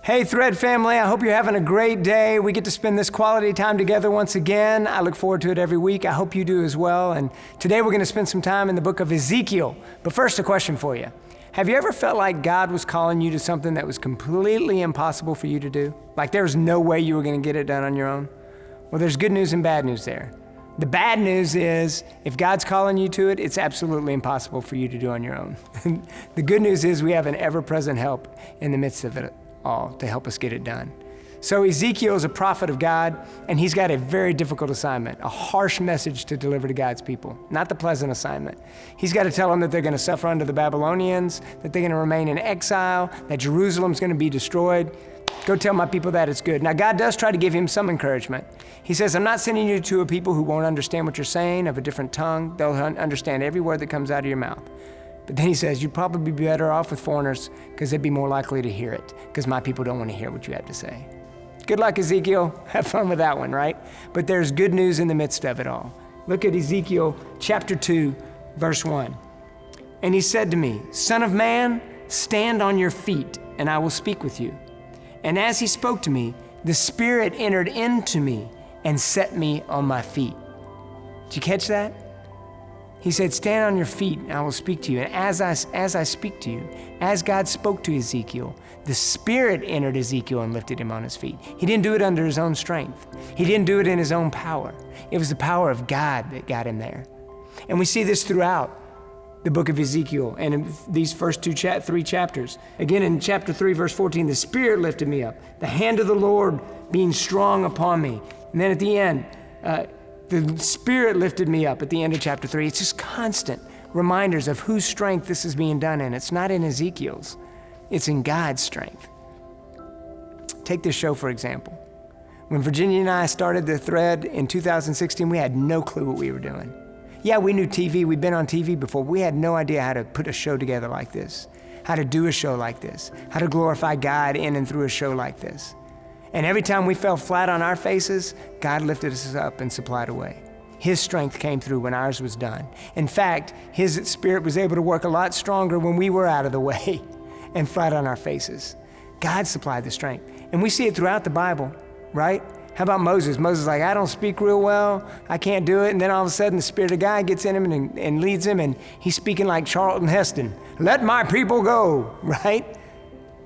Hey Thread family, I hope you're having a great day. We get to spend this quality time together once again. I look forward to it every week. I hope you do as well. And today we're going to spend some time in the book of Ezekiel. But first, a question for you. Have you ever felt like God was calling you to something that was completely impossible for you to do? Like there was no way you were going to get it done on your own? Well, there's good news and bad news there. The bad news is if God's calling you to it, it's absolutely impossible for you to do on your own. The good news is we have an ever-present help in the midst of it all to help us get it done. So Ezekiel is a prophet of God, and he's got a very difficult assignment, a harsh message to deliver to God's people, not the pleasant assignment. He's got to tell them that they're going to suffer under the Babylonians, that they're going to remain in exile, that Jerusalem's going to be destroyed. Go tell my people that it's good. Now, God does try to give him some encouragement. He says, I'm not sending you to a people who won't understand what you're saying, of a different tongue. They'll understand every word that comes out of your mouth. But then he says, you'd probably be better off with foreigners because they'd be more likely to hear it because my people don't want to hear what you have to say. Good luck, Ezekiel. Have fun with that one, right? But there's good news in the midst of it all. Look at Ezekiel chapter 2, verse 1. And he said to me, Son of man, stand on your feet, and I will speak with you. And as he spoke to me, the Spirit entered into me and set me on my feet. Did you catch that? He said, stand on your feet and I will speak to you. And as I speak to you, as God spoke to Ezekiel, the Spirit entered Ezekiel and lifted him on his feet. He didn't do it under his own strength. He didn't do it in his own power. It was the power of God that got him there. And we see this throughout the book of Ezekiel and in these first three chapters. Again, in chapter 3, verse 14, the Spirit lifted me up, the hand of the Lord being strong upon me. And then at the end, the Spirit lifted me up at the end of chapter 3. It's just constant reminders of whose strength this is being done in. It's not in Ezekiel's. It's in God's strength. Take this show, for example. When Virginia and I started the Thread in 2016, we had no clue what we were doing. Yeah, we knew TV. We'd been on TV before. We had no idea how to put a show together like this, how to do a show like this, how to glorify God in and through a show like this. And every time we fell flat on our faces, God lifted us up and supplied a way. His strength came through when ours was done. In fact, His Spirit was able to work a lot stronger when we were out of the way and flat on our faces. God supplied the strength. And we see it throughout the Bible, right? How about Moses? Moses is like, I don't speak real well. I can't do it. And then all of a sudden, the Spirit of God gets in him and leads him, and he's speaking like Charlton Heston. Let my people go, right?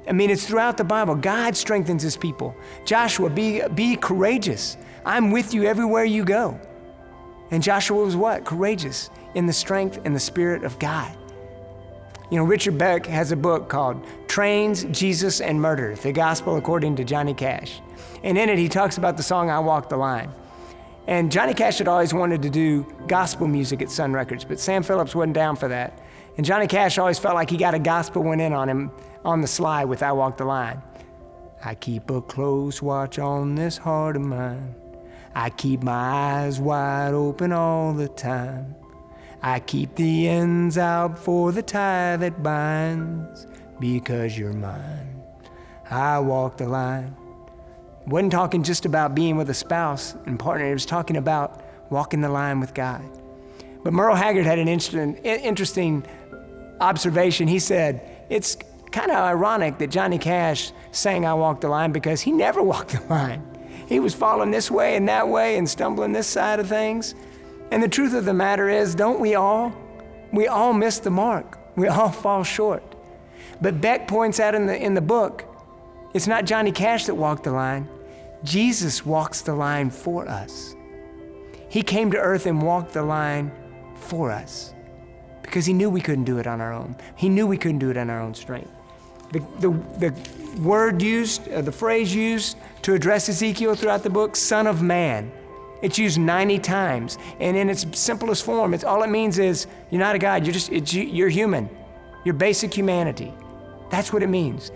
I mean, it's throughout the Bible. God strengthens his people. Joshua, be courageous. I'm with you everywhere you go. And Joshua was what? Courageous in the strength and the Spirit of God. You know, Richard Beck has a book called Trains, Jesus, and Murder, The Gospel According to Johnny Cash. And in it, he talks about the song, I Walk the Line. And Johnny Cash had always wanted to do gospel music at Sun Records, but Sam Phillips wasn't down for that. And Johnny Cash always felt like he got a gospel one in on him on the sly with I Walk the Line. I keep a close watch on this heart of mine. I keep my eyes wide open all the time. I keep the ends out for the tie that binds, because you're mine. I walk the line. It wasn't talking just about being with a spouse and partner. It was talking about walking the line with God. But Merle Haggard had an interesting observation. He said, it's kind of ironic that Johnny Cash sang I Walk the Line because he never walked the line. He was falling this way and that way and stumbling this side of things. And the truth of the matter is, don't we all? We all miss the mark. We all fall short. But Beck points out in the book, it's not Johnny Cash that walked the line. Jesus walks the line for us. He came to earth and walked the line for us because he knew we couldn't do it on our own. He knew we couldn't do it on our own strength. The word used, the phrase used to address Ezekiel throughout the book, Son of Man, it's used 90 times. And in its simplest form, all it means is you're not a God, you're human. You're basic humanity. That's what it means.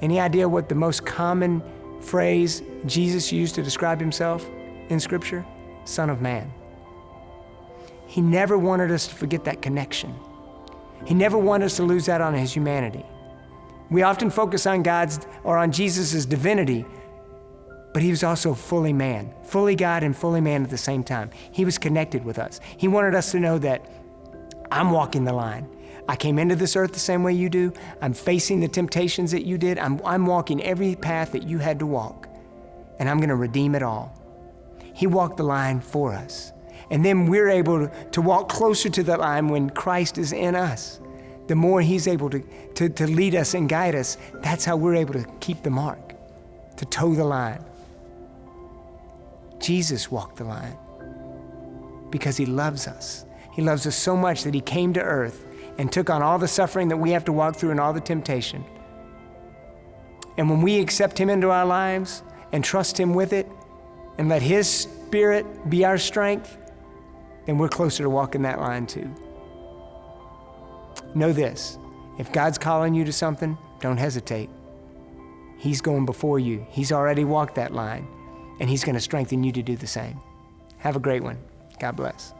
Any idea what the most common phrase Jesus used to describe himself in Scripture? Son of Man. He never wanted us to forget that connection. He never wanted us to lose out on his humanity. We often focus on on Jesus' divinity, but he was also fully man, fully God and fully man at the same time. He was connected with us. He wanted us to know that I'm walking the line. I came into this earth the same way you do. I'm facing the temptations that you did. I'm walking every path that you had to walk, and I'm going to redeem it all. He walked the line for us. And then we're able to walk closer to the line when Christ is in us. The more he's able to lead us and guide us, that's how we're able to keep the mark, to toe the line. Jesus walked the line because he loves us. He loves us so much that he came to earth and took on all the suffering that we have to walk through and all the temptation. And when we accept him into our lives and trust him with it and let his Spirit be our strength, then we're closer to walking that line too. Know this, if God's calling you to something, don't hesitate. He's going before you. He's already walked that line, and he's going to strengthen you to do the same. Have a great one. God bless.